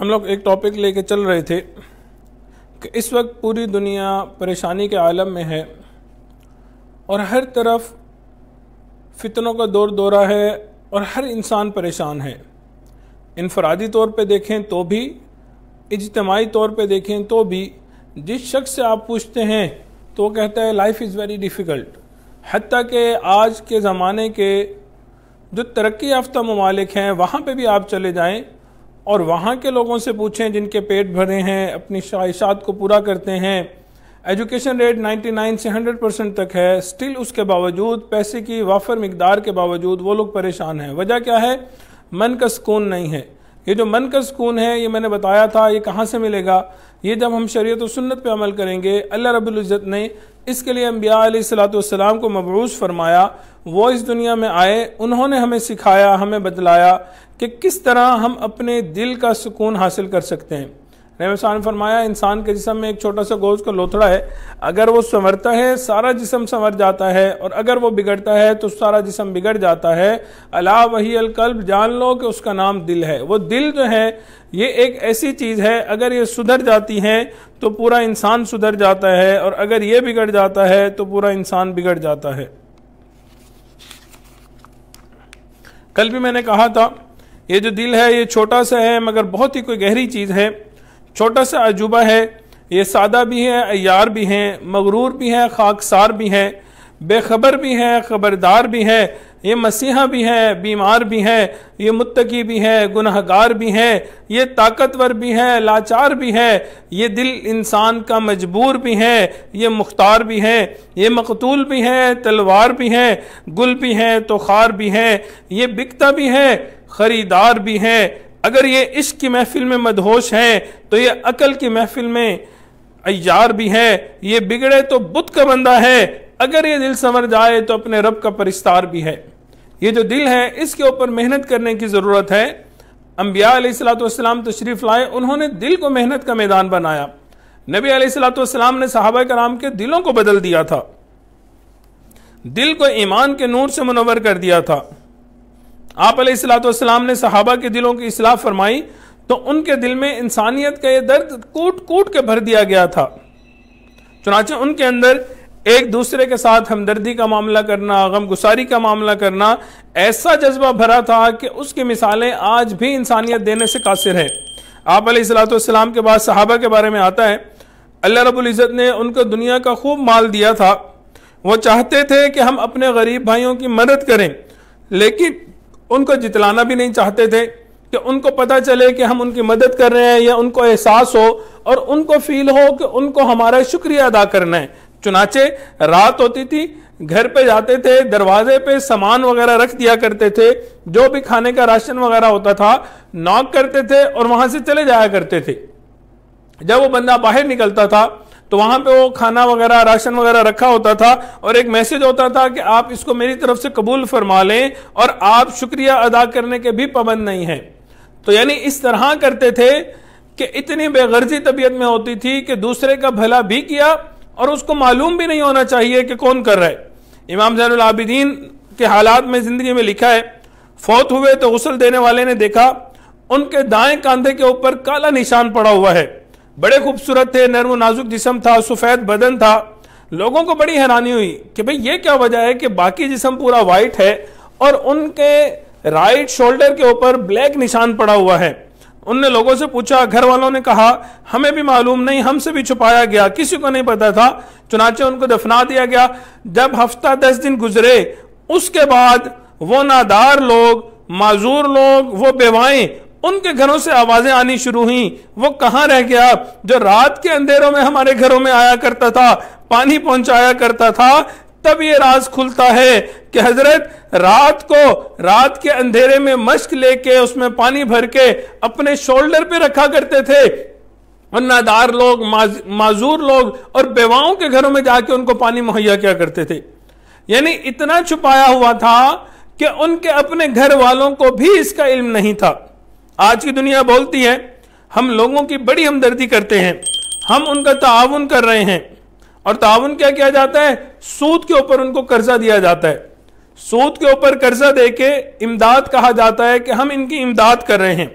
हम लोग एक टॉپक लेके चल रहे थे कि इस वक्त पूरी दुनिया परेशानी के आलम में है और हर तरफ फितनों का दौर दौरा है और हर इंसान परेशान है। इनफरादी तौर पे देखें तो भी, इज्तिमाई तौर पे देखें तो भी। जिस शख्स से आप पूछते हैं तो वो कहता है लाइफ इज़ वेरी डिफ़िकल्ट। हत्ता कि आज के ज़माने के जो तरक्की याफ्ता ममालिक हैं वहाँ पे भी आप चले जाएं और वहाँ के लोगों से पूछें जिनके पेट भरे हैं, अपनी ख्वाहिशात को पूरा करते हैं, एजुकेशन रेट 99 से 100% तक है, स्टिल उसके बावजूद, पैसे की वाफर मिकदार के बावजूद वो लोग परेशान हैं। वजह क्या है? मन का सुकून नहीं है। ये जो मन का सुकून है, ये मैंने बताया था, ये कहाँ से मिलेगा? ये जब हम शरीयत और सुन्नत पे अमल करेंगे। अल्लाह रब्बुल इज़्ज़त ने इसके लिए अंबिया अलैहिस्सलातु वस्सलाम को मबऊस फरमाया। वो इस दुनिया में आए, उन्होंने हमें सिखाया, हमें बतलाया कि किस तरह हम अपने दिल का सुकून हासिल कर सकते हैं। नबी साहब ने फरमाया इंसान के जिस्म में एक छोटा सा गोश्त का लोथड़ा है, अगर वो संवरता है सारा जिस्म संवर जाता है और अगर वो बिगड़ता है तो सारा जिस्म बिगड़ जाता है। अला वही अल कल्ब, जान लो कि उसका नाम दिल है। वो दिल जो है ये एक ऐसी चीज़ है, अगर ये सुधर जाती है तो पूरा इंसान सुधर जाता है और अगर ये बिगड़ जाता है तो पूरा इंसान बिगड़ जाता है। कल भी मैंने कहा था ये जो दिल है ये छोटा सा है मगर बहुत ही कोई गहरी चीज़ है, छोटा सा अजूबा है। ये सादा भी है, अय्यार भी हैं, मगरूर भी है, खाकसार भी है, बेखबर भी है, खबरदार भी है। ये मसीहा भी है, बीमार भी है, ये मुत्तकी भी है, गुनहगार भी है, ये ताकतवर भी है, लाचार भी है। ये दिल इंसान का मजबूर भी है, ये मुख्तार भी है, ये मकतूल भी है, तलवार भी है, गुल भी है तो खार भी है, ये बिकता भी है, खरीदार भी है। अगर ये इश्क की महफिल में मदहोश है तो ये अकल की महफिल में अय्यार भी है। ये बिगड़े तो बुत का बंदा है, अगर ये दिल संवर जाए तो अपने रब का परिस्तार भी है। ये जो दिल है इसके ऊपर मेहनत करने की ज़रूरत है। अंबिया अलैहिस्सलातु वस्सलाम तशरीफ़ लाए, उन्होंने दिल को मेहनत का मैदान बनाया। नबी अलैहिस्सलातु वस्सलाम ने सहाबा कराम के दिलों को बदल दिया था, दिल को ईमान के नूर से मुनव्वर कर दिया था। आप अलैहिस्सलातु वस्सलाम ने सहाबा के दिलों की इस्लाह फरमाई तो उनके दिल में इंसानियत का ये दर्द कूट कूट के भर दिया गया था। चुनांचे उनके अंदर एक दूसरे के साथ हमदर्दी का मामला करना, गमगुसारी का मामला करना ऐसा जज्बा भरा था कि उसकी मिसालें आज भी इंसानियत देने से कासिर है। आप अलैहिस्सलातु वस्सलाम के बाद सहाबा के बारे में आता है, अल्लाह रब्बुल इज़्ज़त ने उनको दुनिया का खूब माल दिया था। वो चाहते थे कि हम अपने गरीब भाइयों की मदद करें, लेकिन उनको जितलाना भी नहीं चाहते थे कि उनको पता चले कि हम उनकी मदद कर रहे हैं या उनको एहसास हो और उनको फील हो कि उनको हमारा शुक्रिया अदा करना है। चुनाचे रात होती थी, घर पे जाते थे, दरवाजे पे सामान वगैरह रख दिया करते थे, जो भी खाने का राशन वगैरह होता था नॉक करते थे और वहां से चले जाया करते थे। जब वो बंदा बाहर निकलता था तो वहां पे वो खाना वगैरह, राशन वगैरह रखा होता था और एक मैसेज होता था कि आप इसको मेरी तरफ से कबूल फरमा लें और आप शुक्रिया अदा करने के भी पाबंद नहीं हैं। तो यानी इस तरह करते थे कि इतनी बेगर्जी तबीयत में होती थी कि दूसरे का भला भी किया और उसको मालूम भी नहीं होना चाहिए कि कौन कर रहा है। इमाम ज़ैनुल आबिदीन के हालात में जिंदगी में लिखा है, फौत हुए तो गुस्ल देने वाले ने देखा उनके दाएं कंधे के ऊपर काला निशान पड़ा हुआ है। बड़े खूबसूरत थे, नर्म नाजुक जिस्म था, सफेद बदन था। लोगों को बड़ी हैरानी हुई कि भाई ये क्या वजह है कि बाकी जिस्म पूरा वाइट है और उनके राइट शोल्डर के ऊपर ब्लैक निशान पड़ा हुआ है। उनने लोगों से पूछा, घर वालों ने कहा हमें भी मालूम नहीं, हमसे भी छुपाया गया, किसी को नहीं पता था। चुनाचे उनको दफना दिया गया। जब हफ्ता 10 दिन गुजरे उसके बाद वो नादार लोग, माजूर लोग, वो बेवाएं, उनके घरों से आवाजें आनी शुरू हुई। वो कहां रह गया जो रात के अंधेरों में हमारे घरों में आया करता था, पानी पहुंचाया करता था? तब ये राज खुलता है कि हजरत रात के अंधेरे में मश्क लेके उसमें पानी भर के अपने शोल्डर पे रखा करते थे और नादार लोग, माजूर लोग और बेवाओं के घरों में जाके उनको पानी मुहैया किया करते थे। यानी इतना छुपाया हुआ था कि उनके अपने घर वालों को भी इसका इल्म नहीं था। आज की दुनिया बोलती है हम लोगों की बड़ी हमदर्दी करते हैं, हम उनका ताउन कर रहे हैं। और ताउन क्या किया जाता है? सूद के ऊपर उनको कर्जा दिया जाता है। सूद के ऊपर कर्जा देके इमदाद कहा जाता है कि हम इनकी इमदाद कर रहे हैं।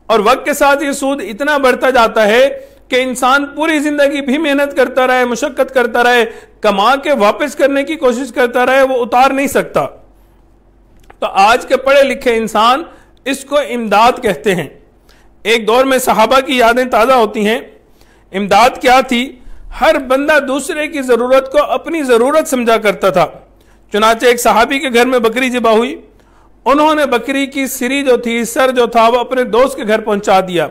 اور وقت کے ساتھ یہ سود اتنا بڑھتا جاتا ہے کہ انسان پوری زندگی بھی محنت کرتا رہے، مشقت کرتا رہے، کما کے واپس کرنے کی کوشش کرتا رہے، وہ اتار نہیں سکتا۔ تو آج کے پڑھے لکھے انسان اس کو امداد کہتے ہیں۔ ایک دور میں صحابہ کی یادیں تازہ ہوتی ہیں۔ امداد کیا تھی؟ ہر بندہ دوسرے کی ضرورت کو اپنی ضرورت سمجھا کرتا تھا۔ چنانچہ ایک صحابی کے گھر میں بکری ذبح ہوئی، انہوں نے بکری کی سری جو تھی، سر جو تھا، وہ اپنے دوست کے گھر پہنچا دیا۔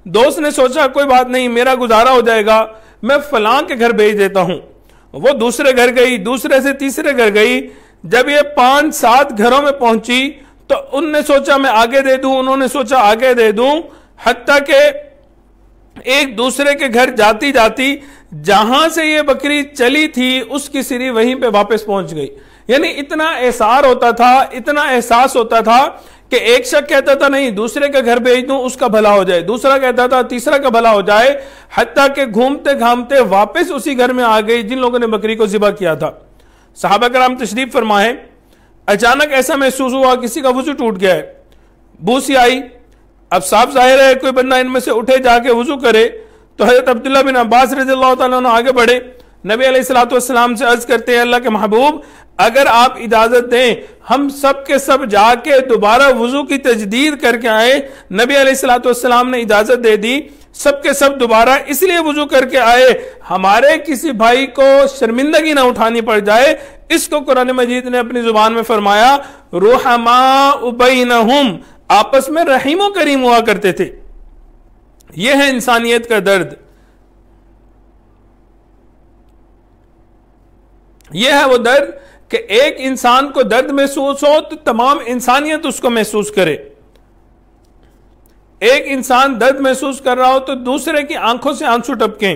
دوست نے سوچا کوئی بات نہیں، میرا گزارا ہو جائے گا، میں فلاں کے گھر بھیج دیتا ہوں۔ وہ دوسرے گھر گئی، دوسرے سے تیسرے گھر گئی، جب یہ 5-7 گھروں میں پہنچی تو ان نے سوچا میں آگے دے دوں، انہوں نے سوچا آگے دے دوں، حتیٰ کہ ایک دوسرے کے گھر جاتی جاتی جہاں سے یہ بکری چلی تھی اس کی سری وہیں پہ واپس پہنچ گئی۔ یعنی اتنا احسار ہوتا تھا، اتنا احساس ہوتا تھا کہ ایک شخص کہتا تھا نہیں دوسرے کے گھر بھیج دوں اس کا بھلا ہو جائے، دوسرا کہتا تھا تیسرا کا بھلا ہو جائے، حتیٰ کہ گھومتے گھامتے واپس اسی گھر میں آ گئی جن لوگوں نے بکری کو ذبح کیا تھا۔ صحابہ کرام تشریف فرمائے، اچانک ایسا محسوس ہوا کسی کا وضو ٹوٹ گیا ہے، بو سی آئی۔ اب صاف ظاہر ہے کوئی بندہ ان میں سے اٹھے جا کے وضو کرے، تو حضرت عبداللہ بن عباس رضی اللہ تعالیٰ عنہ آگے بڑھے، نبی علیہ السلام سے عرض کرتے ہیں اللہ کے محبوب اگر آپ اجازت دیں ہم سب کے سب جا کے دوبارہ وضو کی تجدید کر کے آئے۔ نبی علیہ السلام نے اجازت دے دی، سب کے سب دوبارہ اس لیے وضو کر کے آئے ہمارے کسی بھائی کو شرمندگی نہ اٹھانی پڑ جائے۔ اس کو قرآن مجید نے اپنی زبان میں فرمایا رحماء بینہم، آپس میں رحیم و کریم ہوا کرتے تھے۔ یہ ہے انسانیت کا درد، یہ ہے وہ درد کہ ایک انسان کو درد محسوس ہو تو تمام انسانیت اس کو محسوس کرے۔ ایک انسان درد محسوس کر رہا ہو تو دوسرے کی آنکھوں سے آنسو ٹپکیں،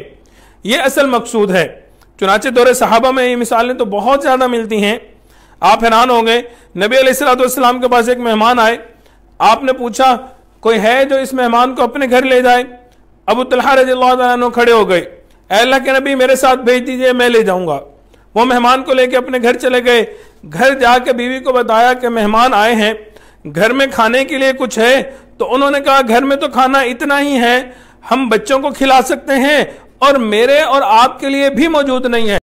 یہ اصل مقصود ہے۔ چنانچہ دور صحابہ میں یہ مثالیں تو بہت زیادہ ملتی ہیں، آپ حیران ہوں گے۔ نبی علیہ السلام کے پاس ایک مہمان آئے، آپ نے پوچھا کوئی ہے جو اس مہمان کو اپنے گھر لے جائے؟ ابو طلحہ رضی اللہ عنہ کھڑے ہو گئے، اے اللہ کے نبی میرے ساتھ بھیج دیجئے، میں لے جاؤں گا۔ وہ مہمان کو لے کے اپنے گھر چلے گئے، گھر جا کے بیوی کو بتایا کہ مہمان آئے ہیں، گھر میں کھانے کے لیے کچھ ہے؟ تو انہوں نے کہا گھر میں تو کھانا اتنا ہی ہے، ہم بچوں کو کھلا سکتے ہیں اور میرے اور آپ کے لیے بھی موجود نہیں ہے۔